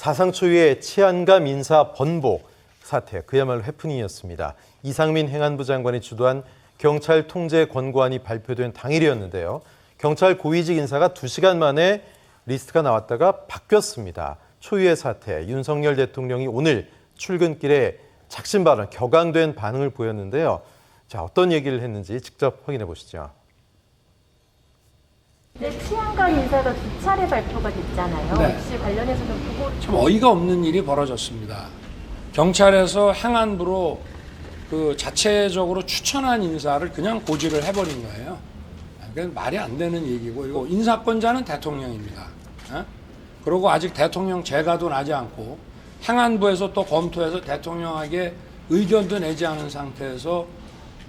사상 초유의 치안감 인사 번복 사태, 그야말로 해프닝이었습니다. 이상민 행안부 장관이 주도한 경찰 통제 권고안이 발표된 당일이었는데요. 경찰 고위직 인사가 2시간 만에 리스트가 나왔다가 바뀌었습니다. 초유의 사태, 윤석열 대통령이 오늘 출근길에 작심 발언, 격앙된 반응을 보였는데요. 자, 어떤 얘기를 했는지 직접 확인해 보시죠. 네, 치안감 인사가 2차례 발표가 됐잖아요. 네. 혹시 관련해서 좀 보고 참 어이가 없는 일이 벌어졌습니다. 경찰에서 행안부로 그 자체적으로 추천한 인사를 그냥 고지를 해버린 거예요. 그건 말이 안 되는 얘기고, 이거 인사권자는 대통령입니다. 그리고 아직 대통령 재가도 나지 않고 행안부에서 또 검토해서 대통령에게 의견도 내지 않은 상태에서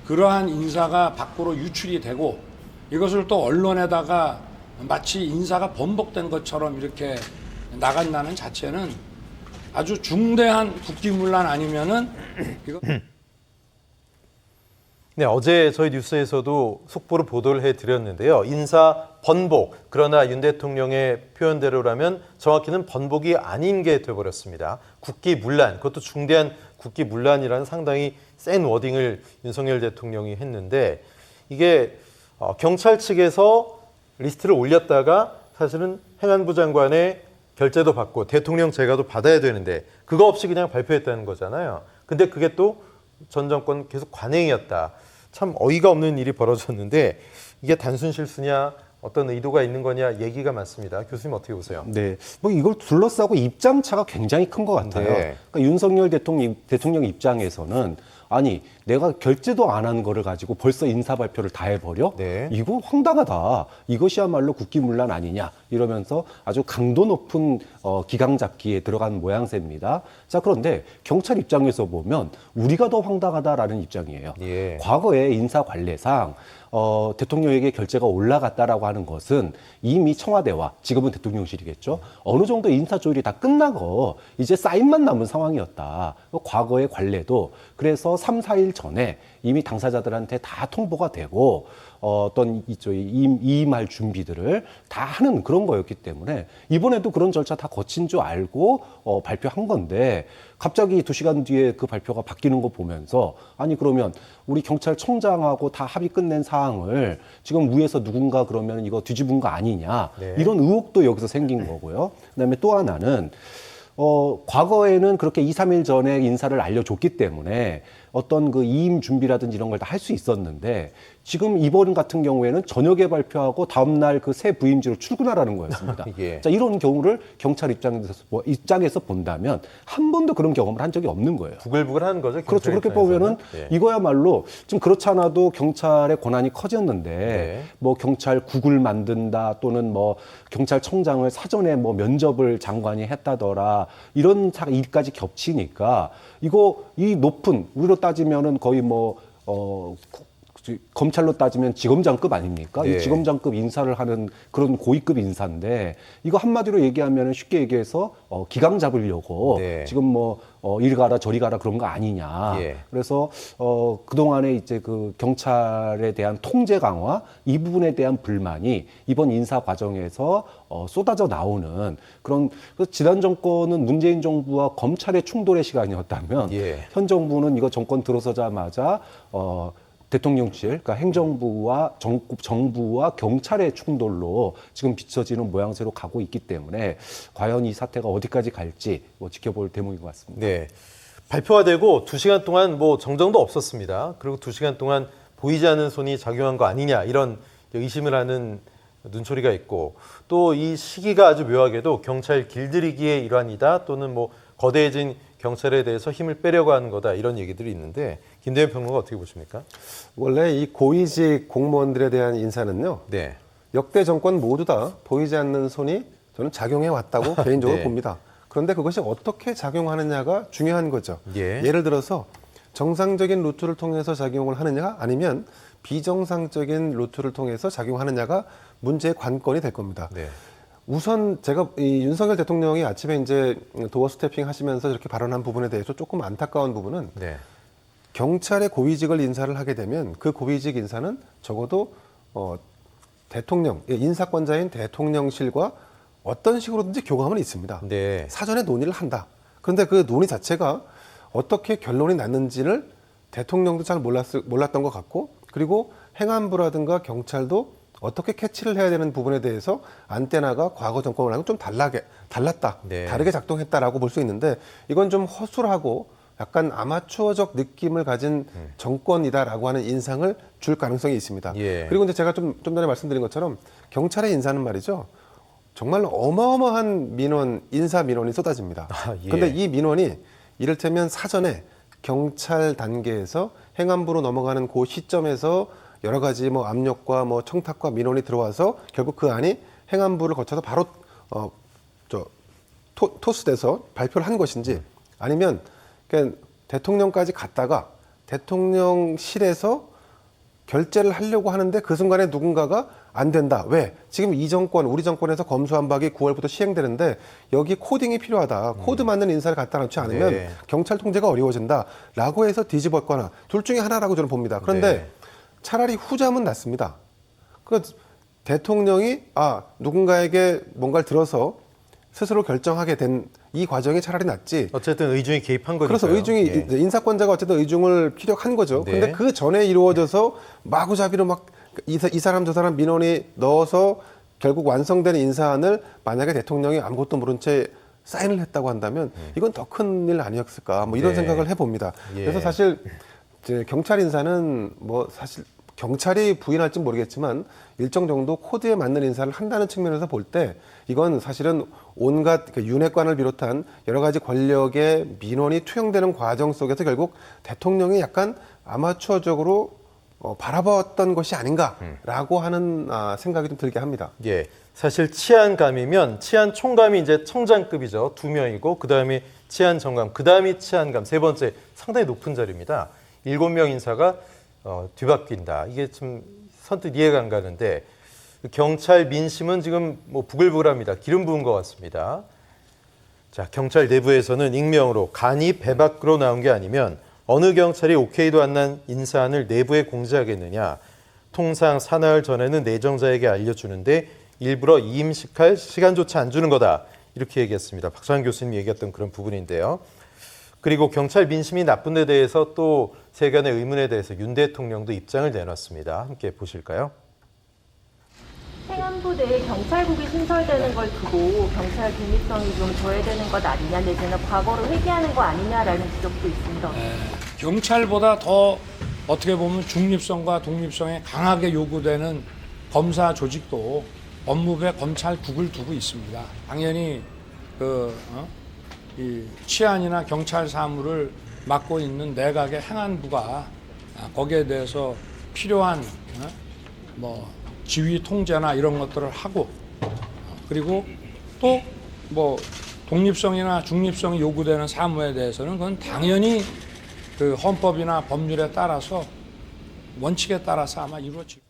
그러한 인사가 밖으로 유출이 되고, 이것을 또 언론에다가 마치 인사가 번복된 것처럼 이렇게 나간다는 자체는 아주 중대한 국기문란 아니면은 이거. 네, 어제 저희 뉴스에서도 속보로 보도를 해드렸는데요. 인사 번복, 그러나 윤 대통령의 표현대로라면 정확히는 번복이 아닌 게 돼버렸습니다. 국기문란, 그것도 중대한 국기문란이라는 상당히 센 워딩을 윤석열 대통령이 했는데, 이게 경찰 측에서 리스트를 올렸다가 사실은 행안부 장관의 결재도 받고 대통령 재가도 받아야 되는데 그거 없이 그냥 발표했다는 거잖아요. 근데 그게 또 전 정권 계속 관행이었다. 참 어이가 없는 일이 벌어졌는데 이게 단순 실수냐, 어떤 의도가 있는 거냐 얘기가 많습니다. 교수님 어떻게 보세요? 네, 뭐 이걸 둘러싸고 입장차가 굉장히 큰 것 같아요. 네. 그러니까 윤석열 대통령 입장에서는 아니 내가 결재도 안 한 거를 가지고 벌써 인사 발표를 다 해버려? 네. 이거 황당하다. 이것이야말로 국기문란 아니냐 이러면서 아주 강도 높은 기강 잡기에 들어간 모양새입니다. 자, 그런데 경찰 입장에서 보면 우리가 더 황당하다라는 입장이에요. 예. 과거에 인사 관례상 대통령에게 결재가 올라갔다라고 하는 것은 이미 청와대와 지금은 대통령실이겠죠. 어느 정도 인사 조율이 다 끝나고 이제 사인만 남은 상황이었다. 과거의 관례도 그래서 3, 4일 전에 이미 당사자들한테 다 통보가 되고 어떤 이임할 준비들을 다 하는 그런 거였기 때문에 이번에도 그런 절차 다 거친 줄 알고 발표한 건데 갑자기 2시간 뒤에 그 발표가 바뀌는 거 보면서 아니 그러면 우리 경찰청장하고 다 합의 끝낸 사항을 지금 위에서 누군가 그러면 이거 뒤집은 거 아니냐 네. 이런 의혹도 여기서 생긴 거고요. 그다음에 또 하나는 과거에는 그렇게 2, 3일 전에 인사를 알려줬기 때문에 어떤 그 이임 준비라든지 이런 걸 다 할 수 있었는데 지금 이번 같은 경우에는 저녁에 발표하고 다음날 그 새 부임지로 출근하라는 거였습니다. 예. 자, 이런 경우를 경찰 입장에서 본다면 한 번도 그런 경험을 한 적이 없는 거예요. 부글부글한 거죠. 그렇죠. 경찰 그렇게 입장에서는. 보면은 예. 이거야말로 좀 그렇지 않아도 경찰의 권한이 커졌는데 네. 뭐 경찰국을 만든다 또는 뭐 경찰청장을 사전에 뭐 면접을 장관이 했다더라 이런 일까지 겹치니까 이거 이 높은 우리로 따지면은 거의 뭐 검찰로 따지면 지검장급 아닙니까? 네. 이 지검장급 인사를 하는 그런 고위급 인사인데 이거 한마디로 얘기하면 쉽게 얘기해서 기강 잡으려고 네. 지금 뭐 이리 가라 저리 가라 그런 거 아니냐. 예. 그래서 그동안에 이제 그 경찰에 대한 통제 강화 이 부분에 대한 불만이 이번 인사 과정에서 쏟아져 나오는 그런 지난 정권은 문재인 정부와 검찰의 충돌의 시간이었다면 예. 현 정부는 이거 정권 들어서자마자 대통령실, 그러니까 행정부와 정부와 경찰의 충돌로 지금 비춰지는 모양새로 가고 있기 때문에 과연 이 사태가 어디까지 갈지 지켜볼 대목인 것 같습니다. 네. 발표가 되고 2시간 동안 뭐 정정도 없었습니다. 그리고 2시간 동안 보이지 않는 손이 작용한 거 아니냐 이런 의심을 하는 눈초리가 있고 또 이 시기가 아주 묘하게도 경찰 길들이기의 일환이다 또는 뭐 거대해진 경찰에 대해서 힘을 빼려고 하는 거다 이런 얘기들이 있는데 김대현 평론가 어떻게 보십니까? 원래 이 고위직 공무원들에 대한 인사는요. 네. 역대 정권 모두 다 보이지 않는 손이 저는 작용해 왔다고 개인적으로 네. 봅니다. 그런데 그것이 어떻게 작용하느냐가 중요한 거죠. 예. 예를 들어서 정상적인 루트를 통해서 작용을 하느냐 아니면 비정상적인 루트를 통해서 작용하느냐가 문제의 관건이 될 겁니다. 네. 우선 제가 이 윤석열 대통령이 아침에 이제 도어 스태핑 하시면서 이렇게 발언한 부분에 대해서 조금 안타까운 부분은 네. 경찰의 고위직을 인사를 하게 되면 그 고위직 인사는 적어도 대통령, 인사권자인 대통령실과 어떤 식으로든지 교감은 있습니다. 네. 사전에 논의를 한다. 그런데 그 논의 자체가 어떻게 결론이 났는지를 대통령도 잘 몰랐던 것 같고, 그리고 행안부라든가 경찰도 어떻게 캐치를 해야 되는 부분에 대해서 안테나가 과거 정권하고 좀 달랐다. 네. 다르게 작동했다라고 볼 수 있는데, 이건 좀 허술하고 약간 아마추어적 느낌을 가진 정권이다라고 하는 인상을 줄 가능성이 있습니다. 예. 그리고 이제 제가 좀 전에 말씀드린 것처럼 경찰의 인사는 말이죠. 정말 어마어마한 인사 민원이 쏟아집니다. 예. 그런데 이 민원이 이를테면 사전에 경찰 단계에서 행안부로 넘어가는 그 시점에서 여러 가지 뭐 압력과 뭐 청탁과 민원이 들어와서 결국 그 안이 행안부를 거쳐서 바로 토스돼서 발표를 한 것인지, 아니면 그냥 대통령까지 갔다가 대통령실에서 결재를 하려고 하는데 그 순간에 누군가가 안 된다. 왜? 지금 이 정권, 우리 정권에서 검수완박이 9월부터 시행되는데 여기 코딩이 필요하다. 코드 맞는 인사를 갖다 놓지 않으면 네. 경찰 통제가 어려워진다. 라고 해서 뒤집었거나 둘 중에 하나라고 저는 봅니다. 그런데 네. 차라리 후자면 낫습니다. 그 대통령이 누군가에게 뭔가를 들어서 스스로 결정하게 된 이 과정이 차라리 낫지. 어쨌든 의중이 개입한 거니까요. 그래서 의중이 예. 인사권자가 어쨌든 의중을 피력한 거죠. 네. 근데 그 전에 이루어져서 마구잡이로 막 이 사람 저 사람 민원이 넣어서 결국 완성된 인사안을 만약에 대통령이 아무것도 모른 채 사인을 했다고 한다면 이건 더 큰 일 아니었을까 뭐 이런 네. 생각을 해봅니다. 예. 그래서 사실 이제 경찰 인사는 뭐 사실 경찰이 부인할지 모르겠지만 일정 정도 코드에 맞는 인사를 한다는 측면에서 볼 때 이건 사실은 온갖 윤핵관을 비롯한 여러 가지 권력의 민원이 투영되는 과정 속에서 결국 대통령이 약간 아마추어적으로 바라봤던 것이 아닌가라고 하는 생각이 좀 들게 합니다. 예. 사실 치안감이면 치안 총감이 이제 청장급이죠. 2명이고 그다음에 치안 정감, 그다음이 치안감 세 번째 상당히 높은 자리입니다. 7명 인사가 뒤바뀐다. 이게 좀 선뜻 이해가 안 가는데 경찰 민심은 지금 뭐 부글부글합니다. 기름 부은 것 같습니다. 자, 경찰 내부에서는 익명으로 간이 배 밖으로 나온 게 아니면 어느 경찰이 오케이도 안 난 인사안을 내부에 공지하겠느냐. 통상 사나흘 전에는 내정자에게 알려주는데 일부러 이임식할 시간조차 안 주는 거다. 이렇게 얘기했습니다. 박찬환 교수님이 얘기했던 그런 부분인데요. 그리고 경찰 민심이 나쁜 데 대해서 또 세간의 의문에 대해서 윤 대통령도 입장을 내놨습니다. 함께 보실까요? 행안부 내에 경찰국이 신설되는 걸 두고 경찰 독립성이 좀 저해되는 것 아니냐, 내지는 과거를 회귀하는 거 아니냐라는 지적도 있습니다. 경찰보다 더 어떻게 보면 중립성과 독립성에 강하게 요구되는 검사 조직도 법무부에 검찰국을 두고 있습니다. 당연히 이 치안이나 경찰 사무를 맡고 있는 내각의 행안부가 거기에 대해서 필요한 뭐 지휘 통제나 이런 것들을 하고, 그리고 또 뭐 독립성이나 중립성이 요구되는 사무에 대해서는 그건 당연히 그 헌법이나 법률에 따라서 원칙에 따라서 아마 이루어지고.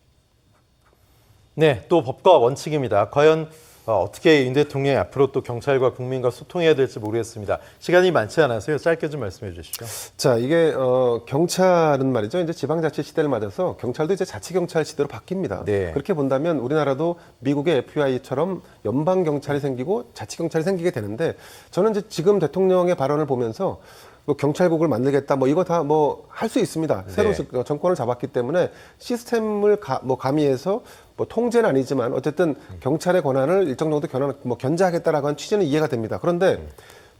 네, 또 법과 원칙입니다. 과연 어떻게 윤 대통령이 앞으로 또 경찰과 국민과 소통해야 될지 모르겠습니다. 시간이 많지 않아서요. 짧게 좀 말씀해 주시죠. 자, 이게 경찰은 말이죠. 이제 지방자치 시대를 맞아서 경찰도 이제 자치경찰 시대로 바뀝니다. 네. 그렇게 본다면 우리나라도 미국의 FBI처럼 연방경찰이 생기고 자치경찰이 생기게 되는데, 저는 이제 지금 대통령의 발언을 보면서 뭐 경찰국을 만들겠다, 뭐 이거 다 뭐 할 수 있습니다. 새로 네. 정권을 잡았기 때문에 시스템을 가미해서 뭐 통제는 아니지만 어쨌든 경찰의 권한을 일정 정도 견제하겠다라고 하는 취지는 이해가 됩니다. 그런데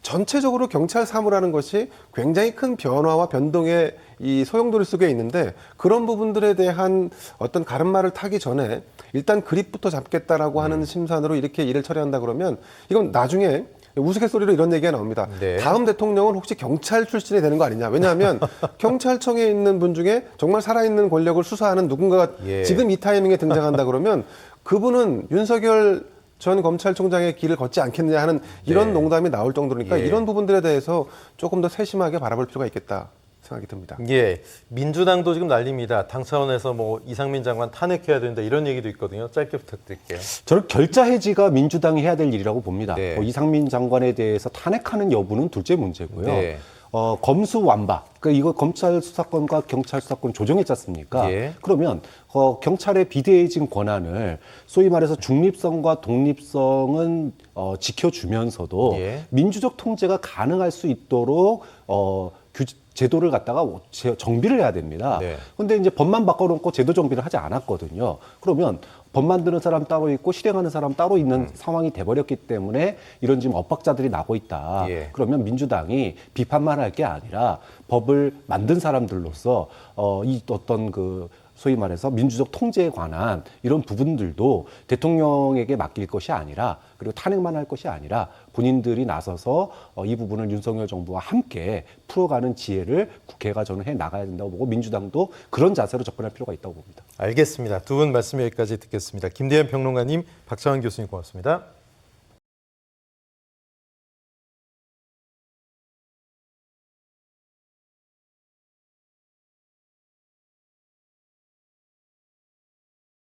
전체적으로 경찰 사무라는 것이 굉장히 큰 변화와 변동의 이 소용돌이 속에 있는데, 그런 부분들에 대한 어떤 가름말을 타기 전에 일단 그립부터 잡겠다라고 하는 심산으로 이렇게 일을 처리한다 그러면 이건 나중에 우스갯소리로 이런 얘기가 나옵니다. 네. 다음 대통령은 혹시 경찰 출신이 되는 거 아니냐. 왜냐하면 경찰청에 있는 분 중에 정말 살아있는 권력을 수사하는 누군가가 예. 지금 이 타이밍에 등장한다 그러면 그분은 윤석열 전 검찰총장의 길을 걷지 않겠느냐 하는 이런 네. 농담이 나올 정도니까 예. 이런 부분들에 대해서 조금 더 세심하게 바라볼 필요가 있겠다 생각이 듭니다. 예, 민주당도 지금 난립니다. 당 차원에서 뭐 이상민 장관 탄핵해야 된다 이런 얘기도 있거든요. 짧게 부탁드릴게요. 저는 결자 해지가 민주당이 해야 될 일이라고 봅니다. 네. 이상민 장관에 대해서 탄핵하는 여부는 둘째 문제고요. 네. 검수완박, 그러니까 이거 검찰 수사권과 경찰 수사권 조정했지 않습니까? 예. 그러면 경찰의 비대해진 권한을 소위 말해서 중립성과 독립성은 지켜주면서도 예. 민주적 통제가 가능할 수 있도록 제도를 갖다가 정비를 해야 됩니다. 네. 근데 이제 법만 바꿔놓고 제도 정비를 하지 않았거든요. 그러면 법 만드는 사람 따로 있고 실행하는 사람 따로 있는 상황이 돼버렸기 때문에 이런 지금 엇박자들이 나고 있다. 예. 그러면 민주당이 비판만 할 게 아니라 법을 만든 사람들로서 이 어떤 그 소위 말해서 민주적 통제에 관한 이런 부분들도 대통령에게 맡길 것이 아니라 그리고 탄핵만 할 것이 아니라 본인들이 나서서 이 부분을 윤석열 정부와 함께 풀어가는 지혜를 국회가 저는 해 나가야 된다고 보고 민주당도 그런 자세로 접근할 필요가 있다고 봅니다. 알겠습니다. 두 분 말씀 여기까지 듣겠습니다. 김대현 평론가님, 박찬원 교수님 고맙습니다.